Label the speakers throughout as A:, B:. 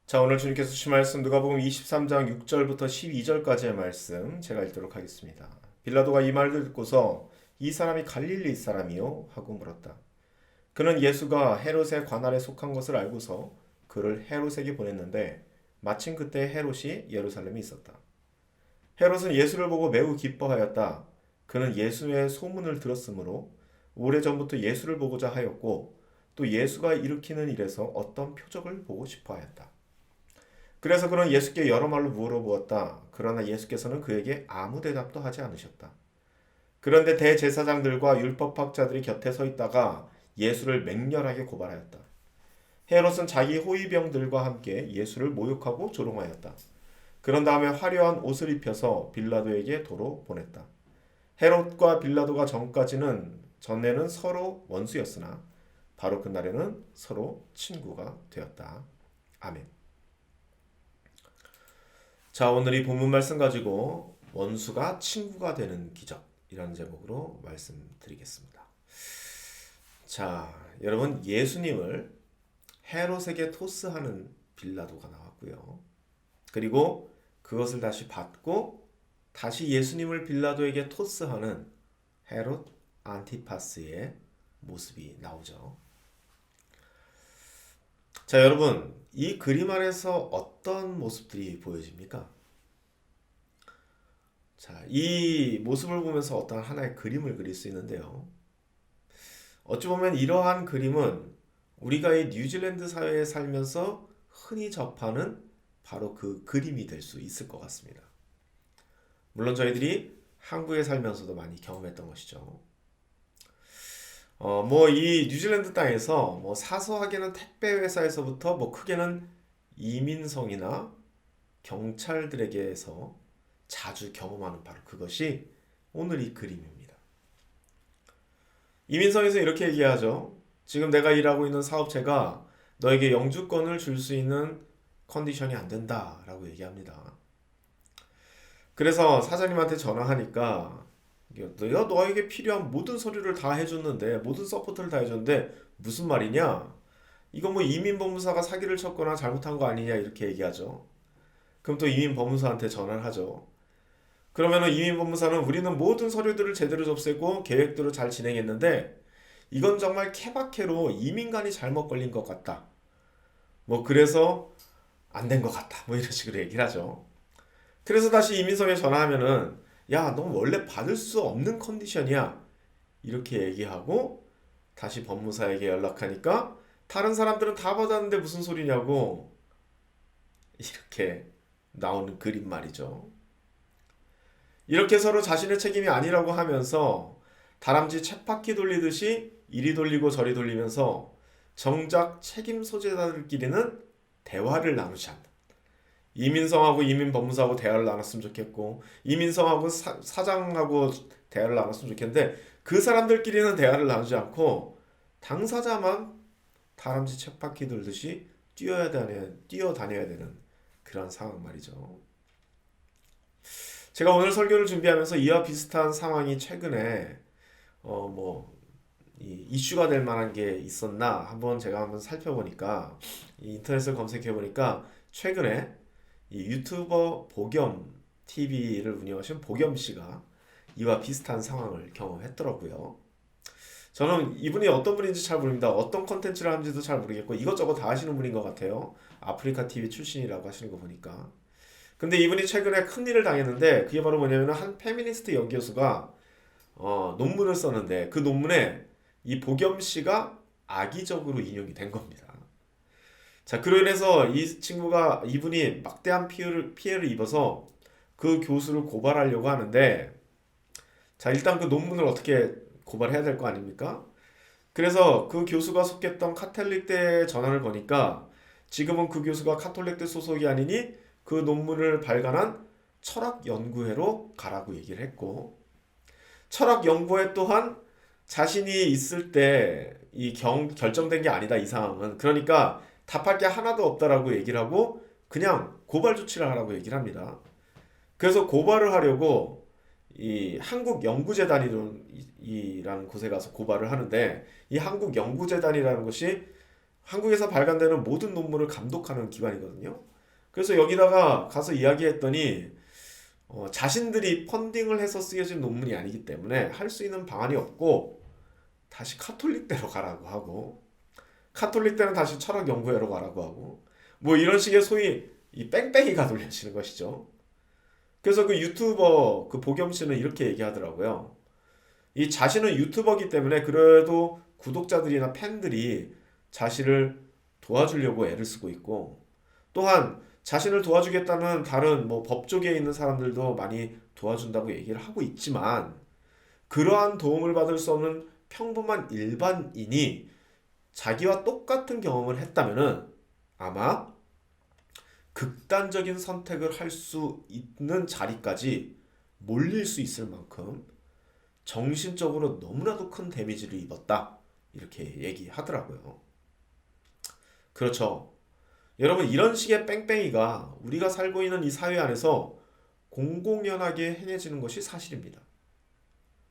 A: 자, 오늘 주님께서 주신 말씀 누가복음 23장 6절부터 12절까지의 말씀 제가 읽도록 하겠습니다. 빌라도가 이 말을 듣고서 이 사람이 갈릴리 사람이요? 하고 물었다. 그는 예수가 헤롯의 관할에 속한 것을 알고서 그를 헤롯에게 보냈는데 마침 그때 헤롯이 예루살렘에 있었다. 헤롯은 예수를 보고 매우 기뻐하였다. 그는 예수의 소문을 들었으므로 오래전부터 예수를 보고자 하였고 또 예수가 일으키는 일에서 어떤 표적을 보고 싶어 하였다. 그래서 그는 예수께 여러 말로 물어보았다. 그러나 예수께서는 그에게 아무 대답도 하지 않으셨다. 그런데 대제사장들과 율법학자들이 곁에 서 있다가 예수를 맹렬하게 고발하였다. 헤롯은 자기 호위병들과 함께 예수를 모욕하고 조롱하였다. 그런 다음에 화려한 옷을 입혀서 빌라도에게 도로 보냈다. 헤롯과 빌라도가 전에는 서로 원수였으나 바로 그날에는 서로 친구가 되었다. 아멘. 자, 오늘 이 본문 말씀 가지고 원수가 친구가 되는 기적이라는 제목으로 말씀드리겠습니다. 자, 여러분, 예수님을 헤롯에게 토스하는 빌라도가 나왔고요. 그리고 그것을 다시 받고 다시 예수님을 빌라도에게 토스하는 헤롯 안티파스의 모습이 나오죠. 자, 여러분, 이 그림 안에서 어떤 모습들이 보여집니까? 자, 이 모습을 보면서 어떤 하나의 그림을 그릴 수 있는데요. 어찌 보면 이러한 그림은 우리가 이 뉴질랜드 사회에 살면서 흔히 접하는 바로 그 그림이 될 수 있을 것 같습니다. 물론 저희들이 한국에 살면서도 많이 경험했던 것이죠. 이 뉴질랜드 땅에서 사소하게는 택배 회사에서부터 크게는 이민성이나 경찰들에게서 자주 경험하는 바로 그것이 오늘 이 그림입니다. 이민성에서 이렇게 얘기하죠. 지금 내가 일하고 있는 사업체가 너에게 영주권을 줄 수 있는 컨디션이 안 된다라고 얘기합니다. 그래서 사장님한테 전화하니까 내가 너에게 필요한 모든 서류를 다 해줬는데 모든 서포트를 다 해줬는데 무슨 말이냐? 이건 이민법무사가 사기를 쳤거나 잘못한 거 아니냐 이렇게 얘기하죠. 그럼 또 이민법무사한테 전화를 하죠. 그러면은 이민법무사는 우리는 모든 서류들을 제대로 접수했고 계획대로 잘 진행했는데 이건 정말 케바케로 이민관이 잘못 걸린 것 같다. 그래서 안 된 것 같다. 이런 식으로 얘기를 하죠. 그래서 다시 이민성에 전화하면은 야, 너 원래 받을 수 없는 컨디션이야. 이렇게 얘기하고 다시 법무사에게 연락하니까 다른 사람들은 다 받았는데 무슨 소리냐고 이렇게 나오는 그림 말이죠. 이렇게 서로 자신의 책임이 아니라고 하면서 다람쥐 쳇바퀴 돌리듯이 이리 돌리고 저리 돌리면서 정작 책임 소재자들끼리는 대화를 나누지 않는. 이민성하고 이민법무사하고 대화를 나눴으면 좋겠고 이민성하고 사장하고 대화를 나눴으면 좋겠는데 그 사람들끼리는 대화를 나누지 않고 당사자만 다람쥐 쳇바퀴 돌듯이 뛰어다녀야 되는 그런 상황 말이죠. 제가 오늘 설교를 준비하면서 이와 비슷한 상황이 최근에 이슈가 될 만한 게 있었나 제가 한번 살펴보니까 인터넷을 검색해 보니까 최근에 이 유튜버 보겸 TV를 운영하신 보겸 씨가 이와 비슷한 상황을 경험했더라고요. 저는 이분이 어떤 분인지 잘 모릅니다. 어떤 컨텐츠를 하는지도 잘 모르겠고 이것저것 다 하시는 분인 것 같아요. 아프리카 TV 출신이라고 하시는 거 보니까. 근데 이분이 최근에 큰일을 당했는데 그게 바로 뭐냐면 한 페미니스트 연구소가 논문을 썼는데 그 논문에 이 보겸 씨가 악의적으로 인용이 된 겁니다. 자, 그로 인해서 이분이 막대한 피해를 입어서 그 교수를 고발하려고 하는데, 자, 일단 그 논문을 어떻게 고발해야 될 거 아닙니까? 그래서 그 교수가 속했던 카톨릭대 전환을 보니까 지금은 그 교수가 카톨릭대 소속이 아니니 그 논문을 발간한 철학연구회로 가라고 얘기를 했고, 철학연구회 또한 자신이 있을 때 결정된 게 아니다, 이 상황은. 그러니까 답할 게 하나도 없다라고 얘기를 하고 그냥 고발 조치를 하라고 얘기를 합니다. 그래서 고발을 하려고 이 한국연구재단이라는 곳에 가서 고발을 하는데 이 한국연구재단이라는 것이 한국에서 발간되는 모든 논문을 감독하는 기관이거든요. 그래서 여기다가 가서 이야기했더니 자신들이 펀딩을 해서 쓰여진 논문이 아니기 때문에 할 수 있는 방안이 없고 다시 카톨릭대로 가라고 하고, 카톨릭대는 다시 철학 연구회로 가라고 하고, 뭐 이런 식의 소위 이 뺑뺑이가 돌려지는 것이죠. 그래서 그 유튜버 그 보겸 씨는 이렇게 얘기하더라고요. 이 자신은 유튜버기 때문에 그래도 구독자들이나 팬들이 자신을 도와주려고 애를 쓰고 있고, 또한 자신을 도와주겠다는 다른 뭐 법조계에 있는 사람들도 많이 도와준다고 얘기를 하고 있지만, 그러한 도움을 받을 수 없는 평범한 일반인이 자기와 똑같은 경험을 했다면은 아마 극단적인 선택을 할 수 있는 자리까지 몰릴 수 있을 만큼 정신적으로 너무나도 큰 데미지를 입었다, 이렇게 얘기하더라고요. 그렇죠. 여러분, 이런 식의 뺑뺑이가 우리가 살고 있는 이 사회 안에서 공공연하게 행해지는 것이 사실입니다.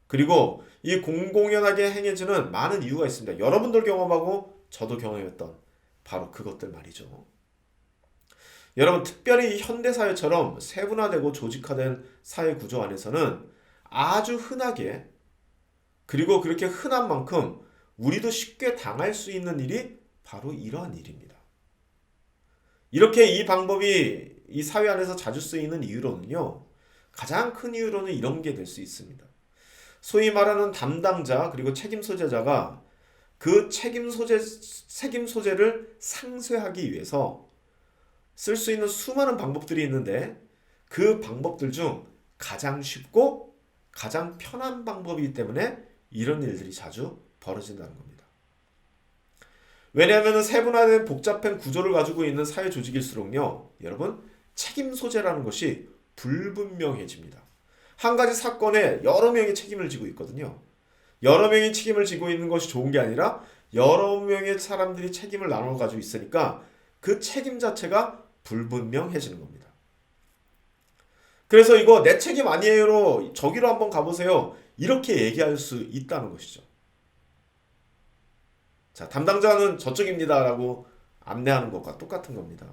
A: 그리고 이 공공연하게 행해지는 많은 이유가 있습니다. 여러분들 경험하고 저도 경험했던 바로 그것들 말이죠. 여러분, 특별히 현대사회처럼 세분화되고 조직화된 사회 구조 안에서는 아주 흔하게, 그리고 그렇게 흔한 만큼 우리도 쉽게 당할 수 있는 일이 바로 이러한 일입니다. 이렇게 이 방법이 이 사회 안에서 자주 쓰이는 이유로는요, 가장 큰 이유로는 이런 게 될 수 있습니다. 소위 말하는 담당자 그리고 책임 소재자가 그 책임 소재를 상쇄하기 위해서 쓸 수 있는 수많은 방법들이 있는데, 그 방법들 중 가장 쉽고 가장 편한 방법이기 때문에 이런 일들이 자주 벌어진다는 겁니다. 왜냐하면 세분화된 복잡한 구조를 가지고 있는 사회 조직일수록요, 여러분, 책임 소재라는 것이 불분명해집니다. 한 가지 사건에 여러 명이 책임을 지고 있거든요. 여러 명이 책임을 지고 있는 것이 좋은 게 아니라 여러 명의 사람들이 책임을 나눠 가지고 있으니까 그 책임 자체가 불분명해지는 겁니다. 그래서 이거 내 책임 아니에요로 저기로 한번 가보세요, 이렇게 얘기할 수 있다는 것이죠. 자, 담당자는 저쪽입니다 라고 안내하는 것과 똑같은 겁니다.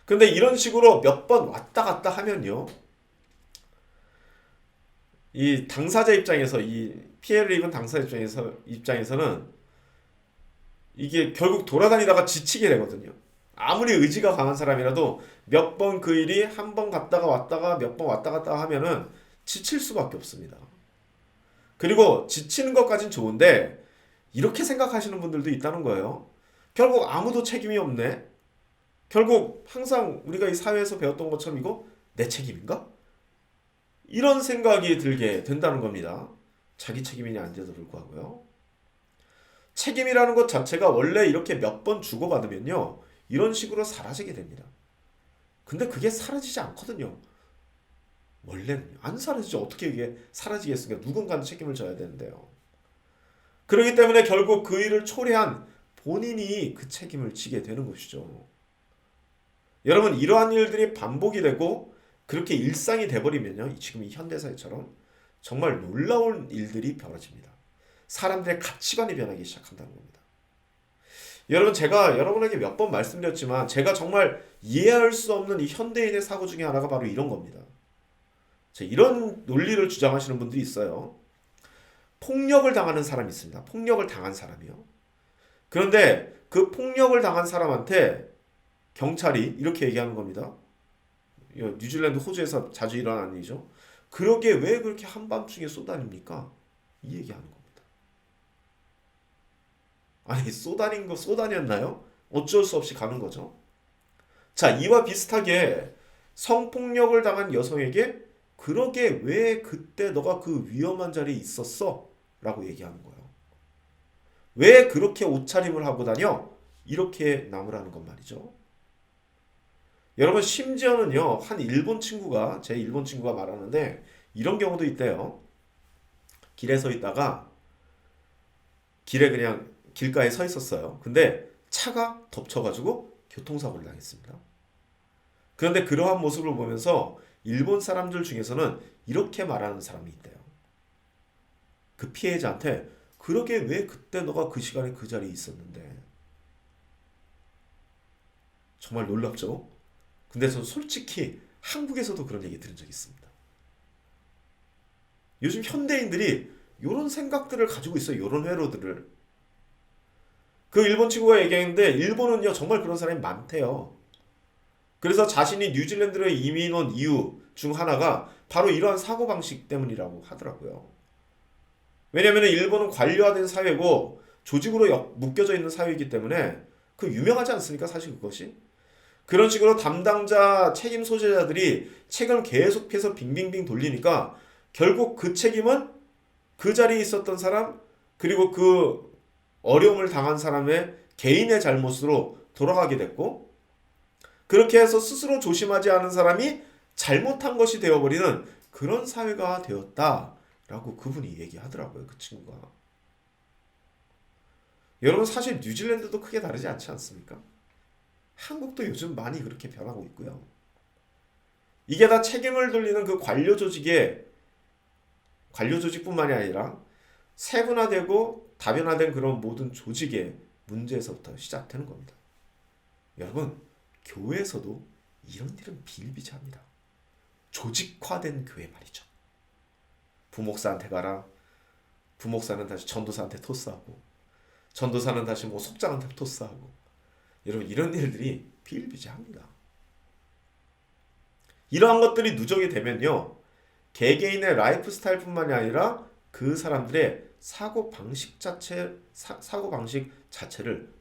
A: 근데 이런 식으로 몇 번 왔다 갔다 하면요, 이 당사자 입장에서, 이 피해를 입은 당사자 입장에서는 이게 결국 돌아다니다가 지치게 되거든요. 아무리 의지가 강한 사람이라도 몇 번 그 일이 한 번 갔다가 왔다가 몇 번 왔다 갔다 하면은 지칠 수밖에 없습니다. 그리고 지치는 것까진 좋은데 이렇게 생각하시는 분들도 있다는 거예요. 결국 아무도 책임이 없네. 결국 항상 우리가 이 사회에서 배웠던 것처럼 이거 내 책임인가? 이런 생각이 들게 된다는 겁니다. 자기 책임이냐 안돼도 불구하고요. 책임이라는 것 자체가 원래 이렇게 몇 번 주고받으면요, 이런 식으로 사라지게 됩니다. 근데 그게 사라지지 않거든요. 원래는 안 사라지죠. 어떻게 이게 사라지겠습니까? 누군가는 책임을 져야 되는데요. 그렇기 때문에 결국 그 일을 초래한 본인이 그 책임을 지게 되는 것이죠. 여러분, 이러한 일들이 반복이 되고 그렇게 일상이 돼버리면요, 지금 이 현대사회처럼 정말 놀라운 일들이 벌어집니다. 사람들의 가치관이 변하기 시작한다는 겁니다. 여러분, 제가 여러분에게 몇 번 말씀드렸지만 제가 정말 이해할 수 없는 이 현대인의 사고 중에 하나가 바로 이런 겁니다. 이런 논리를 주장하시는 분들이 있어요. 폭력을 당하는 사람이 있습니다. 폭력을 당한 사람이요. 그런데 그 폭력을 당한 사람한테 경찰이 이렇게 얘기하는 겁니다. 뉴질랜드, 호주에서 자주 일어나는 일이죠. 그러게 왜 그렇게 한밤중에 쏘다닙니까? 이 얘기하는 겁니다. 아니, 쏘다닌 거 쏘다녔나요? 어쩔 수 없이 가는 거죠. 자, 이와 비슷하게 성폭력을 당한 여성에게 그러게 왜 그때 너가 그 위험한 자리에 있었어? 라고 얘기하는 거예요. 왜 그렇게 옷차림을 하고 다녀? 이렇게 나무라는 것 말이죠. 여러분, 심지어는요, 한 일본 친구가, 제 일본 친구가 말하는데 이런 경우도 있대요. 길에 서 있다가 길에 그냥 길가에 서 있었어요. 근데 차가 덮쳐가지고 교통사고를 당했습니다. 그런데 그러한 모습을 보면서 일본 사람들 중에서는 이렇게 말하는 사람이 있대요. 그 피해자한테 그러게 왜 그때 너가 그 시간에 그 자리에 있었는데, 정말 놀랍죠? 근데 전 솔직히 한국에서도 그런 얘기 들은 적이 있습니다. 요즘 현대인들이 이런 생각들을 가지고 있어요. 이런 회로들을. 그 일본 친구가 얘기했는데 일본은요 정말 그런 사람이 많대요. 그래서 자신이 뉴질랜드로 이민 온 이유 중 하나가 바로 이러한 사고방식 때문이라고 하더라고요. 왜냐하면 일본은 관료화된 사회고 조직으로 묶여져 있는 사회이기 때문에 그 유명하지 않습니까? 사실 그것이. 그런 식으로 담당자 책임 소재자들이 책임을 계속해서 빙빙빙 돌리니까 결국 그 책임은 그 자리에 있었던 사람 그리고 그 어려움을 당한 사람의 개인의 잘못으로 돌아가게 됐고 그렇게 해서 스스로 조심하지 않은 사람이 잘못한 것이 되어버리는 그런 사회가 되었다라고 그분이 얘기하더라고요. 그 친구가. 여러분 사실 뉴질랜드도 크게 다르지 않지 않습니까? 한국도 요즘 많이 그렇게 변하고 있고요. 이게 다 책임을 돌리는 그 관료 조직뿐만이 아니라 세분화되고 다변화된 그런 모든 조직의 문제에서부터 시작되는 겁니다. 여러분, 교회에서도 이런 일은 비일비재합니다. 조직화된 교회 말이죠. 부목사한테 가라. 부목사는 다시 전도사한테 토스하고 전도사는 다시 뭐 속장한테 토스하고 여러분 이런 일들이 비일비재합니다. 이러한 것들이 누적이 되면요. 개개인의 라이프 스타일뿐만이 아니라 그 사람들의 사고 방식 자체를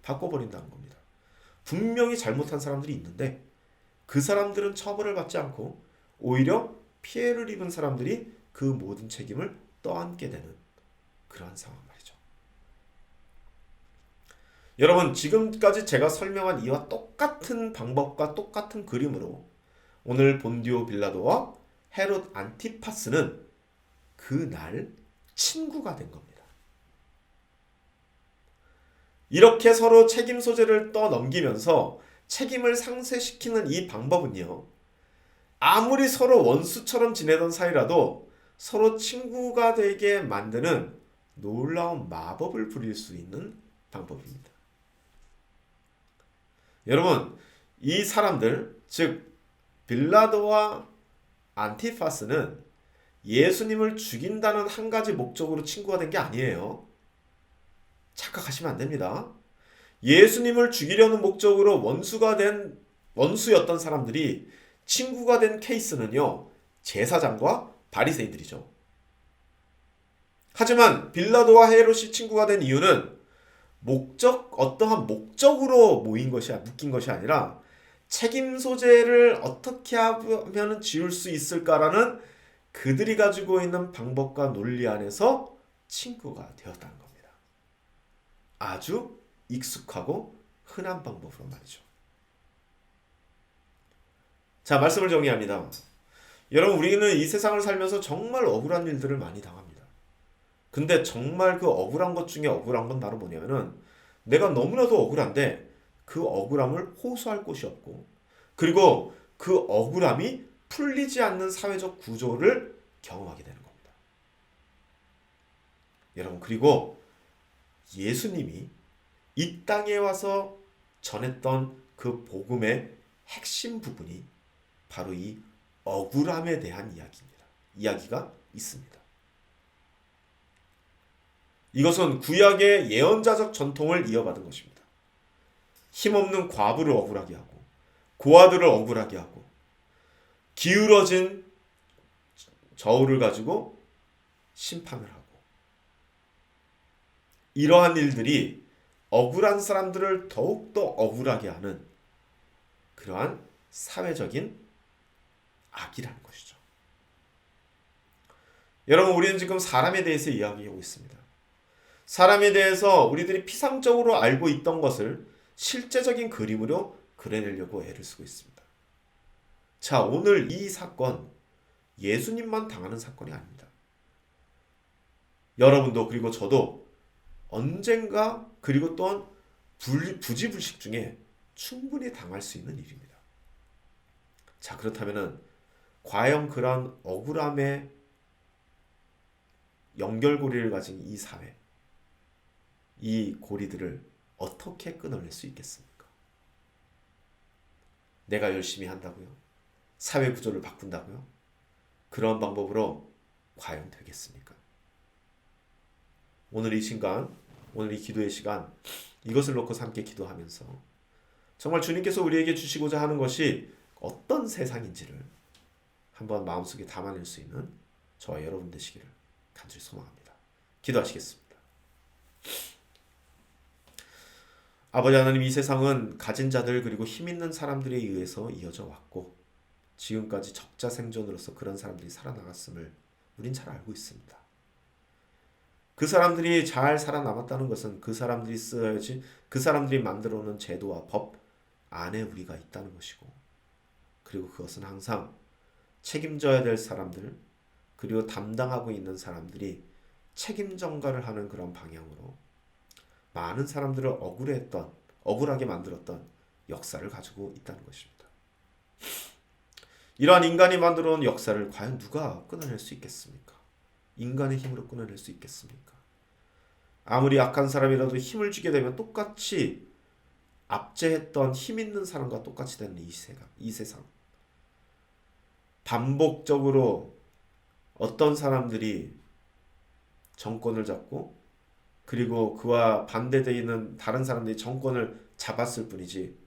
A: 바꿔버린다는 겁니다. 분명히 잘못한 사람들이 있는데 그 사람들은 처벌을 받지 않고 오히려 피해를 입은 사람들이 그 모든 책임을 떠안게 되는 그러한 상황 말이죠. 여러분 지금까지 제가 설명한 이와 똑같은 방법과 똑같은 그림으로 오늘 본디오 빌라도와 헤롯 안티파스는 그날 친구가 된 겁니다. 이렇게 서로 책임 소재를 떠넘기면서 책임을 상쇄시키는 이 방법은요. 아무리 서로 원수처럼 지내던 사이라도 서로 친구가 되게 만드는 놀라운 마법을 부릴 수 있는 방법입니다. 여러분, 이 사람들, 즉 빌라도와 안티파스는 예수님을 죽인다는 한 가지 목적으로 친구가 된 게 아니에요. 착각하시면 안 됩니다. 예수님을 죽이려는 목적으로 원수였던 사람들이 친구가 된 케이스는요. 제사장과 바리새인들이죠. 하지만 빌라도와 헤롯이 친구가 된 이유는 어떠한 목적으로 묶인 것이 아니라 책임 소재를 어떻게 하면 지울 수 있을까라는 그들이 가지고 있는 방법과 논리 안에서 친구가 되었다는 겁니다. 아주 익숙하고 흔한 방법으로 말이죠. 자, 말씀을 정리합니다. 여러분, 우리는 이 세상을 살면서 정말 억울한 일들을 많이 당합니다. 근데 정말 그 억울한 것 중에 억울한 건 바로 뭐냐면은 내가 너무나도 억울한데 그 억울함을 호소할 곳이 없고 그리고 그 억울함이 풀리지 않는 사회적 구조를 경험하게 되는 겁니다. 여러분, 그리고 예수님이 이 땅에 와서 전했던 그 복음의 핵심 부분이 바로 이 억울함에 대한 이야기입니다. 이야기가 있습니다. 이것은 구약의 예언자적 전통을 이어받은 것입니다. 힘없는 과부를 억울하게 하고 고아들을 억울하게 하고 기울어진 저울을 가지고 심판을 하고 이러한 일들이 억울한 사람들을 더욱더 억울하게 하는 그러한 사회적인 악이라는 것이죠. 여러분, 우리는 지금 사람에 대해서 이야기하고 있습니다. 사람에 대해서 우리들이 피상적으로 알고 있던 것을 실제적인 그림으로 그려내려고 애를 쓰고 있습니다. 자, 오늘 이 사건 예수님만 당하는 사건이 아닙니다. 여러분도 그리고 저도 언젠가 그리고 또한 부지불식 중에 충분히 당할 수 있는 일입니다. 자, 그렇다면은 과연 그런 억울함의 연결고리를 가진 이 사회, 이 고리들을 어떻게 끊어낼 수 있겠습니까? 내가 열심히 한다고요? 사회 구조를 바꾼다고요? 그런 방법으로 과연 되겠습니까? 오늘 이 시간, 오늘 이 기도의 시간, 이것을 놓고 함께 기도하면서 정말 주님께서 우리에게 주시고자 하는 것이 어떤 세상인지를 한번 마음속에 담아낼 수 있는 저와 여러분 되시기를 간절히 소망합니다. 기도하시겠습니다. 아버지 하나님, 이 세상은 가진 자들 그리고 힘 있는 사람들에 의해서 이어져 왔고 지금까지 적자 생존으로서 그런 사람들이 살아나갔음을 우린 잘 알고 있습니다. 그 사람들이 잘 살아남았다는 것은 그 사람들이 써야지, 그 사람들이 만들어 놓은 제도와 법 안에 우리가 있다는 것이고, 그리고 그것은 항상 책임져야 될 사람들 그리고 담당하고 있는 사람들이 책임 전가를 하는 그런 방향으로 많은 사람들을 억울하게 만들었던 역사를 가지고 있다는 것입니다. 이러한 인간이 만들어 놓은 역사를 과연 누가 끊어낼 수 있겠습니까? 인간의 힘으로 끊어낼 수 있겠습니까? 아무리 약한 사람이라도 힘을 주게 되면 똑같이 압제했던 힘 있는 사람과 똑같이 되는 이 세상. 반복적으로 어떤 사람들이 정권을 잡고 그리고 그와 반대되어 있는 다른 사람들이 정권을 잡았을 뿐이지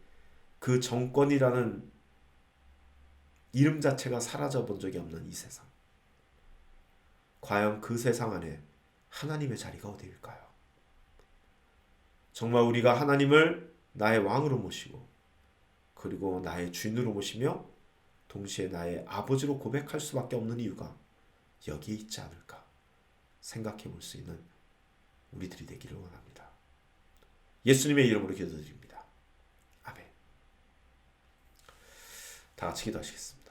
A: 그 정권이라는 이름 자체가 사라져 본 적이 없는 이 세상. 과연 그 세상 안에 하나님의 자리가 어디일까요? 정말 우리가 하나님을 나의 왕으로 모시고 그리고 나의 주인으로 모시며 동시에 나의 아버지로 고백할 수밖에 없는 이유가 여기에 있지 않을까 생각해 볼 수 있는 우리들이 되기를 원합니다. 예수님의 이름으로 기도드립니다. 아멘. 다 같이 기도하시겠습니다.